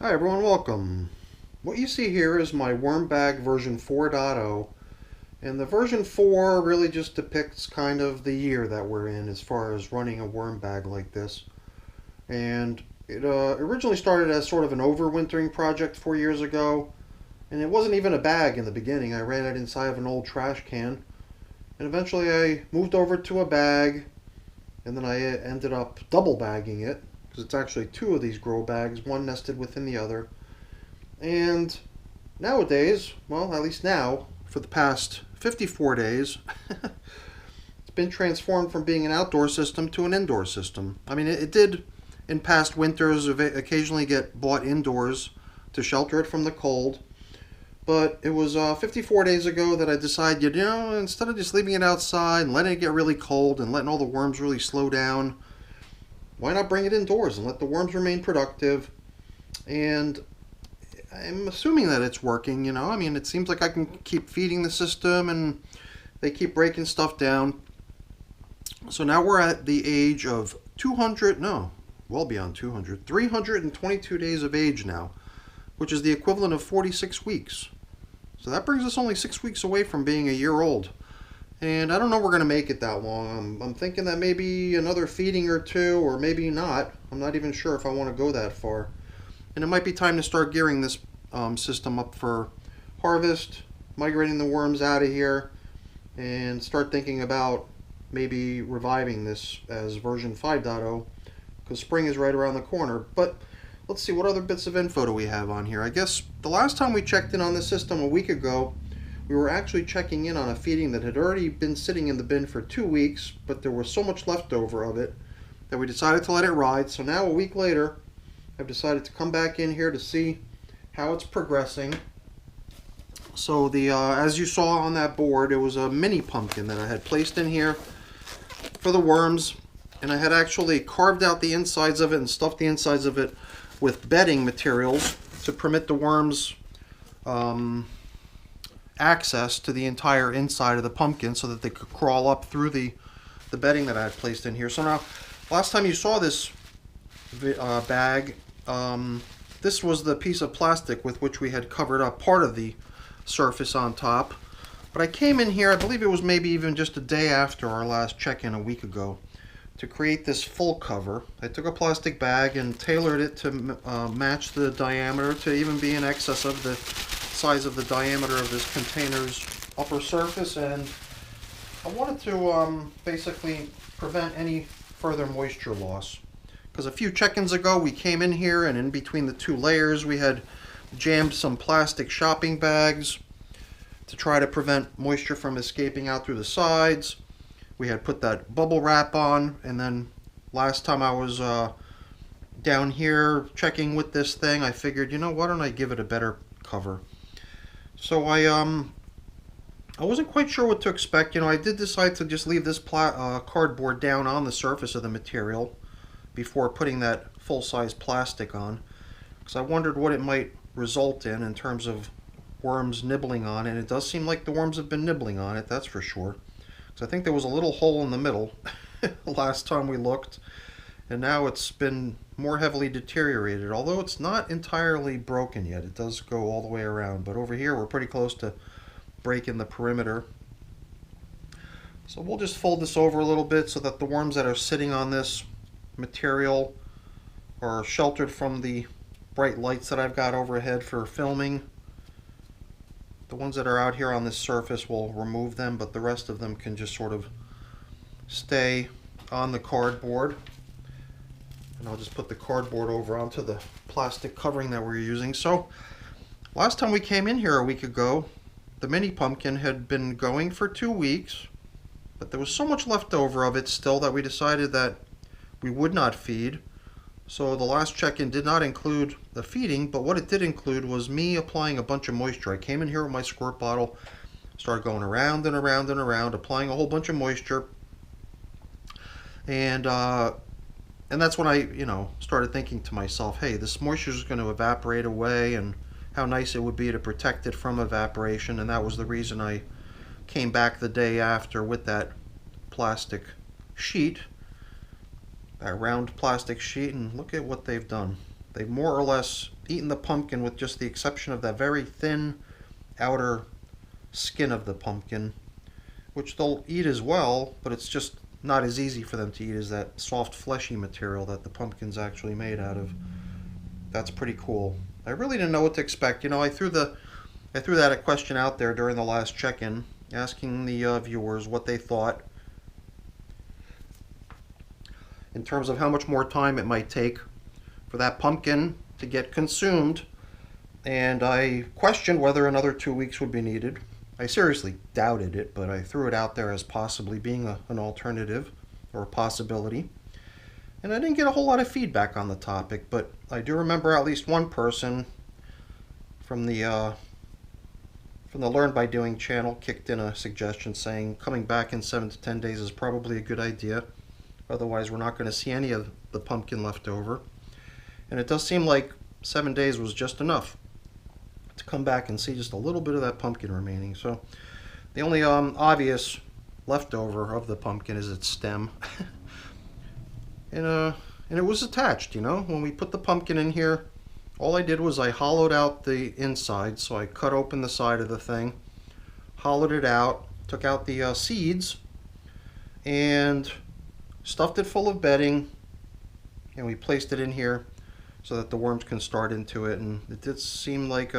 Hi everyone, welcome. What you see here is my worm bag version 4.0, and the version 4 really just depicts kind of the year that we're in as far as running a worm bag like this. And it originally started as sort of an overwintering project 4 years ago, and it wasn't even a bag in the beginning. I ran it inside of an old trash can, and eventually I moved over to a bag, and then I ended up double bagging it, because it's actually two of these grow bags, one nested within the other. And nowadays, well, at least now, for the past 54 days, it's been transformed from being an outdoor system to an indoor system. I mean, it did in past winters occasionally get bought indoors to shelter it from the cold. But it was 54 days ago that I decided, instead of just leaving it outside and letting it get really cold and letting all the worms really slow down, why not bring it indoors and let the worms remain productive? And I'm assuming that it's working, I mean, it seems like I can keep feeding the system and they keep breaking stuff down. So now we're at the age of 200, no, well beyond 200, 322 days of age now, which is the equivalent of 46 weeks. So that brings us only 6 weeks away from being a year old. And I don't know if we're going to make it that long. I'm thinking that maybe another feeding or two, or maybe not. I'm not even sure if I want to go that far. And it might be time to start gearing this system up for harvest, migrating the worms out of here, and start thinking about maybe reviving this as version 5.0, because spring is right around the corner. But let's see, what other bits of info do we have on here? I guess the last time we checked in on the system a week ago, we were actually checking in on a feeding that had already been sitting in the bin for 2 weeks, but there was so much left over of it that we decided to let it ride. So now, a week later, I've decided to come back in here to see how it's progressing. So the as you saw on that board, it was a mini pumpkin that I had placed in here for the worms, and I had actually carved out the insides of it and stuffed the insides of it with bedding materials to permit the worms access to the entire inside of the pumpkin so that they could crawl up through the bedding that I had placed in here. So now, last time you saw this bag, this was the piece of plastic with which we had covered up part of the surface on top. But I came in here, I believe it was maybe even just a day after our last check-in a week ago, to create this full cover. I took a plastic bag and tailored it to match the diameter to even be in excess of the size of the diameter of this container's upper surface, and I wanted to basically prevent any further moisture loss. Because a few check-ins ago we came in here and in between the two layers we had jammed some plastic shopping bags to try to prevent moisture from escaping out through the sides. We had put that bubble wrap on, and then last time I was down here checking with this thing, I figured, why don't I give it a better cover? So I wasn't quite sure what to expect. I did decide to just leave this cardboard down on the surface of the material before putting that full-size plastic on, because I wondered what it might result in terms of worms nibbling on it. And it does seem like the worms have been nibbling on it, that's for sure. So I think there was a little hole in the middle last time we looked, and now it's been more heavily deteriorated, although it's not entirely broken yet. It does go all the way around, but over here we're pretty close to breaking the perimeter. So we'll just fold this over a little bit so that the worms that are sitting on this material are sheltered from the bright lights that I've got overhead for filming. The ones that are out here on this surface will remove them, but the rest of them can just sort of stay on the cardboard. And I'll just put the cardboard over onto the plastic covering that we're using. So last time we came in here a week ago, the mini pumpkin had been going for 2 weeks, but there was so much left over of it still that we decided that we would not feed. So the last check-in did not include the feeding, but what it did include was me applying a bunch of moisture. I came in here with my squirt bottle, started going around and around and around, applying a whole bunch of moisture. And that's when I, started thinking to myself, hey, this moisture is going to evaporate away, and how nice it would be to protect it from evaporation. And that was the reason I came back the day after with that plastic sheet, that round plastic sheet, and look at what they've done. They've more or less eaten the pumpkin with just the exception of that very thin outer skin of the pumpkin, which they'll eat as well, but it's just not as easy for them to eat as that soft fleshy material that the pumpkin's actually made out of. That's pretty cool. I really didn't know what to expect. You know, I threw that question out there during the last check-in, asking the viewers what they thought in terms of how much more time it might take for that pumpkin to get consumed, and I questioned whether another 2 weeks would be needed. I seriously doubted it, but I threw it out there as possibly being an alternative or a possibility. And I didn't get a whole lot of feedback on the topic, but I do remember at least one person from the Learn by Doing channel kicked in a suggestion saying coming back in 7 to 10 days is probably a good idea. Otherwise, we're not going to see any of the pumpkin left over. And it does seem like 7 days was just enough to come back and see just a little bit of that pumpkin remaining. So the only obvious leftover of the pumpkin is its stem. and it was attached, you know. When we put the pumpkin in here, all I did was I hollowed out the inside. So I cut open the side of the thing, hollowed it out, took out the seeds, and stuffed it full of bedding, and we placed it in here so that the worms can start into it. And it did seem like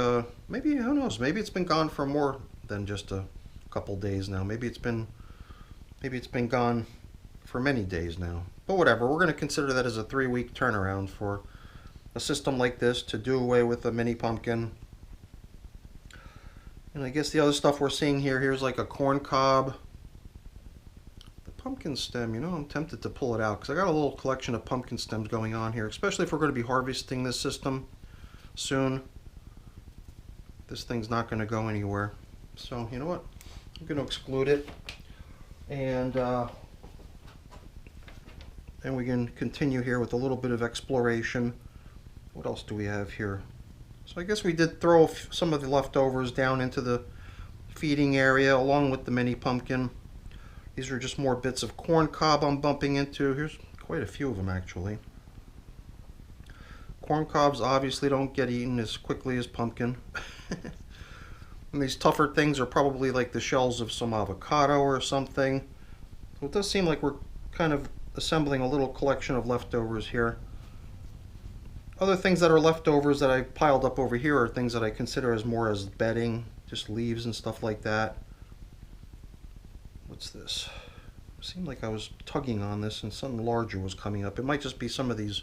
maybe, who knows, maybe it's been gone for more than just a couple days now. Maybe it's been gone for many days now. But whatever, we're going to consider that as a 3-week turnaround for a system like this to do away with a mini pumpkin. And I guess the other stuff we're seeing here's like a corn cob. Pumpkin stem, you know, I'm tempted to pull it out because I got a little collection of pumpkin stems going on here, especially if we're going to be harvesting this system soon. This thing's not going to go anywhere. So, you know what? I'm going to exclude it. And we can continue here with a little bit of exploration. What else do we have here? So I guess we did throw some of the leftovers down into the feeding area along with the mini pumpkin. These are just more bits of corn cob I'm bumping into. Here's quite a few of them, actually. Corn cobs obviously don't get eaten as quickly as pumpkin. And these tougher things are probably like the shells of some avocado or something. So it does seem like we're kind of assembling a little collection of leftovers here. Other things that are leftovers that I piled up over here are things that I consider as more as bedding, just leaves and stuff like that. What's this? It seemed like I was tugging on this and something larger was coming up. It might just be some of these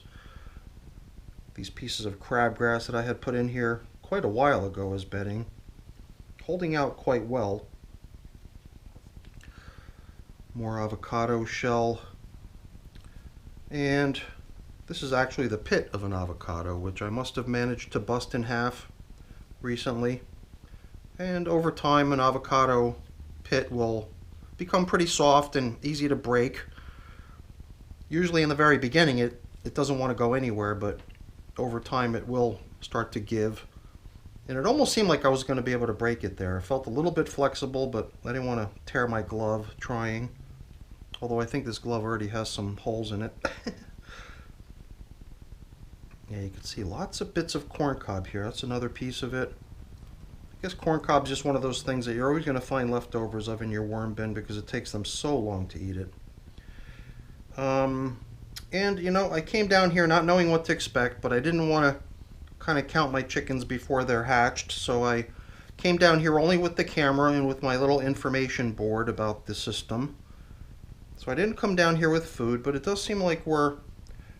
pieces of crabgrass that I had put in here quite a while ago as bedding. Holding out quite well. More avocado shell. And this is actually the pit of an avocado, which I must have managed to bust in half recently. And over time, an avocado pit will become pretty soft and easy to break. Usually in the very beginning it doesn't want to go anywhere, but over time it will start to give. And it almost seemed like I was going to be able to break it there. It felt a little bit flexible, but I didn't want to tear my glove trying. Although I think this glove already has some holes in it. Yeah, you can see lots of bits of corn cob here. That's another piece of it. I guess corn cob is just one of those things that you're always going to find leftovers of in your worm bin because it takes them so long to eat it. And, you know, I came down here not knowing what to expect, but I didn't want to kind of count my chickens before they're hatched, so I came down here only with the camera and with my little information board about the system. So I didn't come down here with food, but it does seem like we're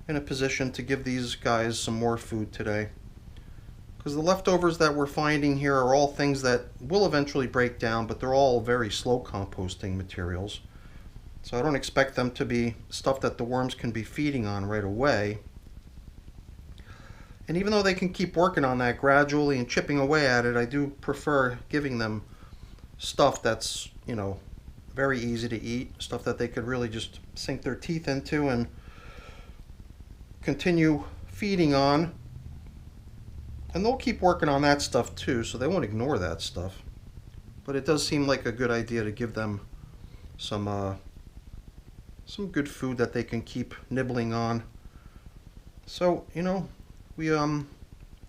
in a position to give these guys some more food today. Because the leftovers that we're finding here are all things that will eventually break down, but they're all very slow composting materials. So I don't expect them to be stuff that the worms can be feeding on right away. And even though they can keep working on that gradually and chipping away at it, I do prefer giving them stuff that's, you know, very easy to eat, stuff that they could really just sink their teeth into and continue feeding on. And they'll keep working on that stuff too, so they won't ignore that stuff. But it does seem like a good idea to give them some good food that they can keep nibbling on. So, you know, we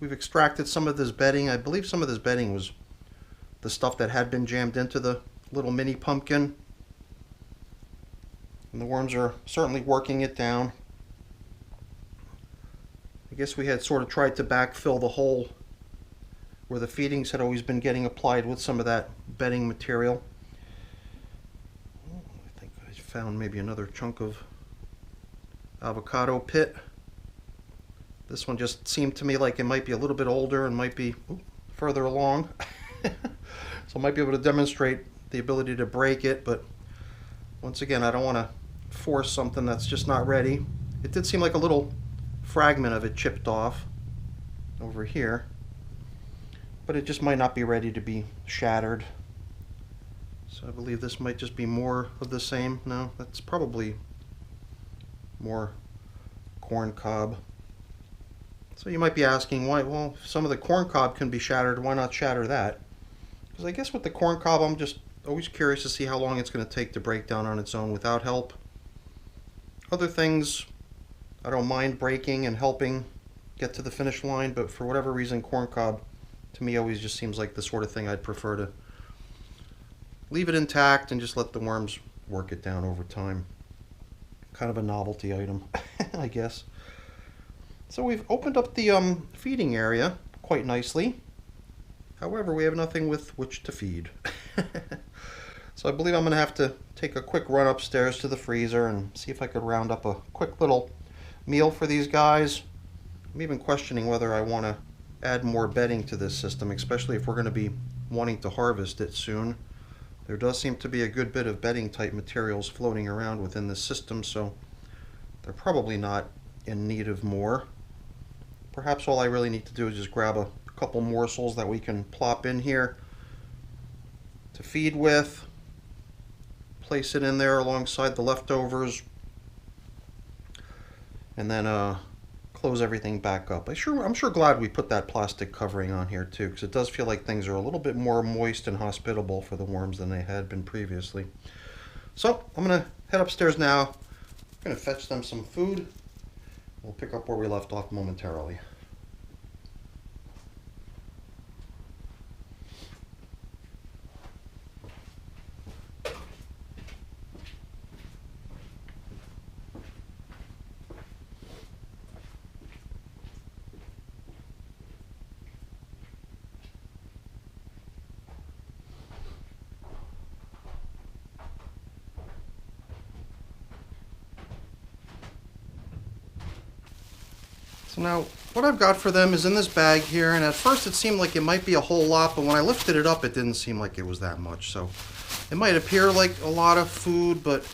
we've extracted some of this bedding. I believe some of this bedding was the stuff that had been jammed into the little mini pumpkin. And the worms are certainly working it down. I guess we had sort of tried to backfill the hole where the feedings had always been getting applied with some of that bedding material. I think I found maybe another chunk of avocado pit. This one just seemed to me like it might be a little bit older and might be further along. So I might be able to demonstrate the ability to break it, but once again, I don't want to force something that's just not ready. It did seem like a little fragment of it chipped off over here, but it just might not be ready to be shattered. So I believe this might just be more of the same. No, that's probably more corn cob. So you might be asking, why? Well, if some of the corn cob can be shattered, why not shatter that? Because I guess with the corn cob, I'm just always curious to see how long it's going to take to break down on its own without help. Other things, I don't mind breaking and helping get to the finish line, but for whatever reason, corn cob to me always just seems like the sort of thing I'd prefer to leave it intact and just let the worms work it down over time. Kind of a novelty item, I guess. So we've opened up the feeding area quite nicely. However, we have nothing with which to feed. So I believe I'm going to have to take a quick run upstairs to the freezer and see if I could round up a quick little meal for these guys. I'm even questioning whether I want to add more bedding to this system, especially if we're going to be wanting to harvest it soon. There does seem to be a good bit of bedding type materials floating around within this system, so they're probably not in need of more. Perhaps all I really need to do is just grab a couple morsels that we can plop in here to feed with, place it in there alongside the leftovers, and then close everything back up. I'm sure glad we put that plastic covering on here too, because it does feel like things are a little bit more moist and hospitable for the worms than they had been previously. So I'm going to head upstairs now. I'm going to fetch them some food. We'll pick up where we left off momentarily. So now what I've got for them is in this bag here, and at first it seemed like it might be a whole lot, but when I lifted it up it didn't seem like it was that much. So it might appear like a lot of food, but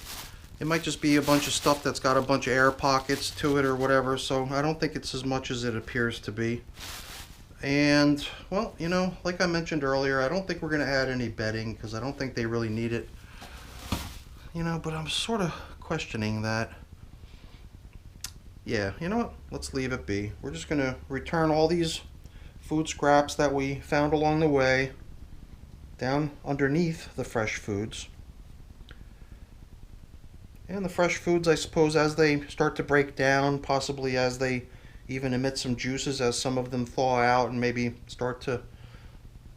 it might just be a bunch of stuff that's got a bunch of air pockets to it or whatever, so I don't think it's as much as it appears to be. And, well, you know, like I mentioned earlier, I don't think we're going to add any bedding because I don't think they really need it. You know, but I'm sort of questioning that. Yeah, you know what? Let's leave it be. We're just going to return all these food scraps that we found along the way down underneath the fresh foods. And the fresh foods, I suppose, as they start to break down, possibly as they even emit some juices, as some of them thaw out and maybe start to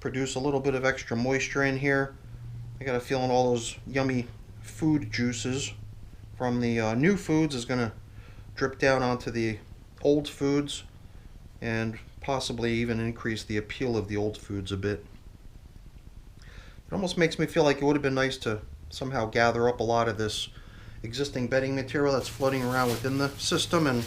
produce a little bit of extra moisture in here. I got a feeling all those yummy food juices from the new foods is going to drip down onto the old foods and possibly even increase the appeal of the old foods a bit. It almost makes me feel like it would have been nice to somehow gather up a lot of this existing bedding material that's floating around within the system and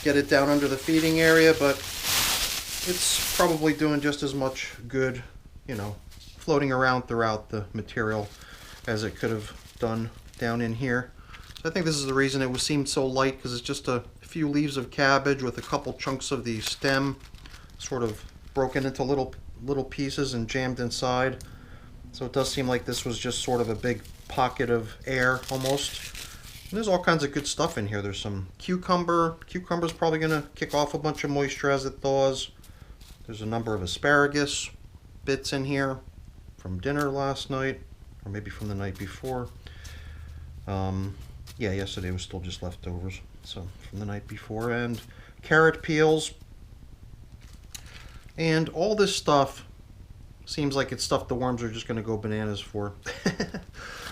get it down under the feeding area, but it's probably doing just as much good, you know, floating around throughout the material as it could have done down in here. So I think this is the reason it seemed so light, because it's just a few leaves of cabbage with a couple chunks of the stem sort of broken into little pieces and jammed inside. So it does seem like this was just sort of a big pocket of air almost. And there's all kinds of good stuff in here. There's some cucumber. Cucumber's probably going to kick off a bunch of moisture as it thaws. There's a number of asparagus bits in here from dinner last night, or maybe from the night before. Yeah, yesterday was still just leftovers, so from the night before. And carrot peels. And all this stuff seems like it's stuff the worms are just going to go bananas for.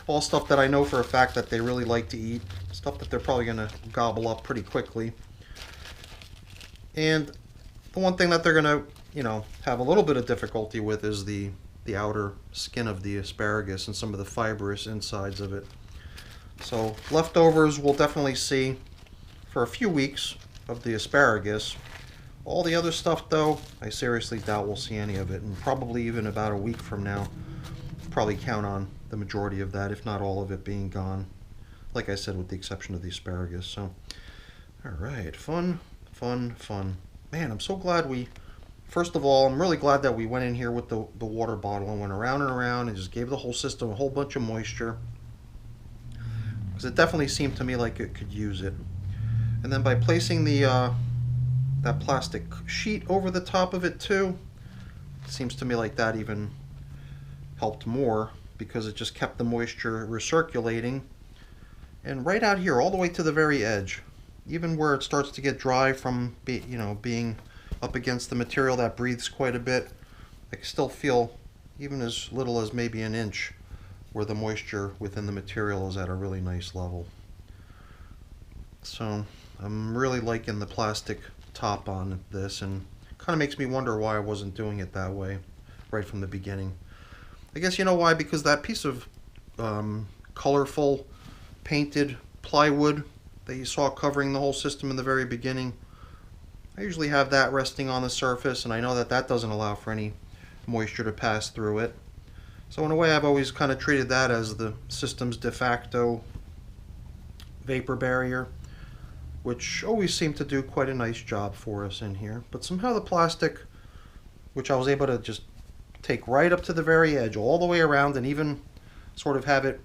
All stuff that I know for a fact that they really like to eat. Stuff that they're probably going to gobble up pretty quickly. And the one thing that they're going to, have a little bit of difficulty with is the outer skin of the asparagus and some of the fibrous insides of it. So leftovers we'll definitely see for a few weeks of the asparagus. All the other stuff, though, I seriously doubt we'll see any of it, and probably even about a week from now, probably count on the majority of that, if not all of it, being gone. Like I said, with the exception of the asparagus. So, all right, fun. Man, I'm so glad first of all, I'm really glad that we went in here with the water bottle and went around and around and just gave the whole system a whole bunch of moisture. Because it definitely seemed to me like it could use it. And then by placing that plastic sheet over the top of it too, it seems to me like that even helped more, because it just kept the moisture recirculating. And right out here, all the way to the very edge, even where it starts to get dry from being up against the material that breathes quite a bit, I can still feel even as little as maybe an inch where the moisture within the material is at a really nice level. So I'm really liking the plastic top on this, and kind of makes me wonder why I wasn't doing it that way right from the beginning. I guess you know why, because that piece of colorful painted plywood that you saw covering the whole system in the very beginning, I usually have that resting on the surface, and I know that that doesn't allow for any moisture to pass through it. So in a way, I've always kind of treated that as the system's de facto vapor barrier, which always seemed to do quite a nice job for us in here. But somehow the plastic, which I was able to just take right up to the very edge, all the way around, and even sort of have it,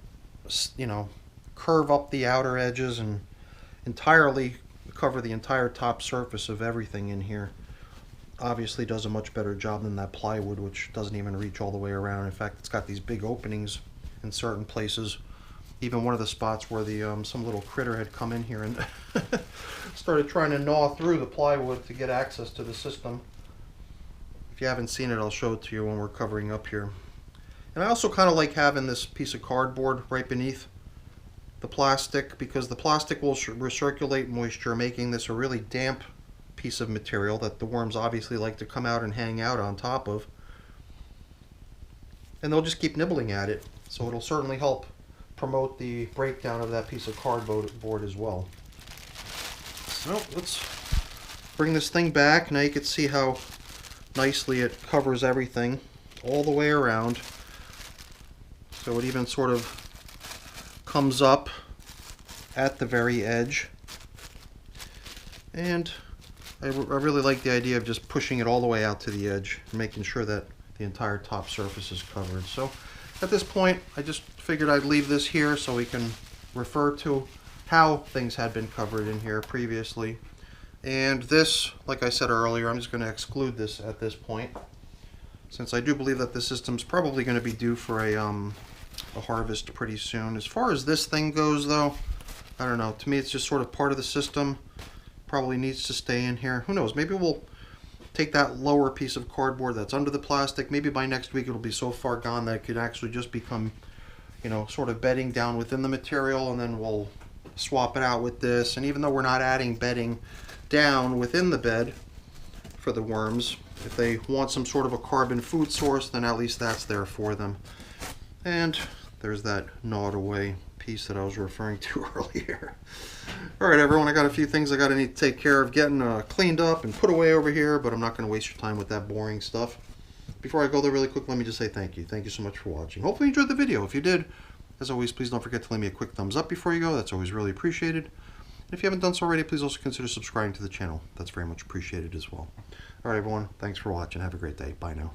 curve up the outer edges and entirely cover the entire top surface of everything in here, obviously does a much better job than that plywood, which doesn't even reach all the way around. In fact, it's got these big openings in certain places. Even one of the spots where some little critter had come in here and started trying to gnaw through the plywood to get access to the system. If you haven't seen it, I'll show it to you when we're covering up here. And I also kind of like having this piece of cardboard right beneath the plastic, because the plastic will recirculate moisture, making this a really damp piece of material that the worms obviously like to come out and hang out on top of. And they'll just keep nibbling at it, so it'll certainly help promote the breakdown of that piece of cardboard as well. So let's bring this thing back. Now you can see how nicely it covers everything all the way around. So it even sort of comes up at the very edge. And I really like the idea of just pushing it all the way out to the edge, making sure that the entire top surface is covered. So at this point, I just figured I'd leave this here so we can refer to how things had been covered in here previously. And this, like I said earlier, I'm just going to exclude this at this point, since I do believe that the system's probably going to be due for a harvest pretty soon. As far as this thing goes, though, I don't know. To me, it's just sort of part of the system. Probably needs to stay in here. Who knows? Maybe we'll take that lower piece of cardboard that's under the plastic. Maybe by next week it'll be so far gone that it could actually just become, sort of bedding down within the material, and then we'll swap it out with this. And even though we're not adding bedding down within the bed for the worms, if they want some sort of a carbon food source, then at least that's there for them. And there's that gnawed away piece that I was referring to earlier. Alright everyone, I got a few things I need to take care of getting cleaned up and put away over here, but I'm not going to waste your time with that boring stuff. Before I go there really quick, let me just say thank you. Thank you so much for watching. Hopefully you enjoyed the video. If you did, as always, please don't forget to leave me a quick thumbs up before you go. That's always really appreciated. And if you haven't done so already, please also consider subscribing to the channel. That's very much appreciated as well. Alright everyone, thanks for watching. Have a great day. Bye now.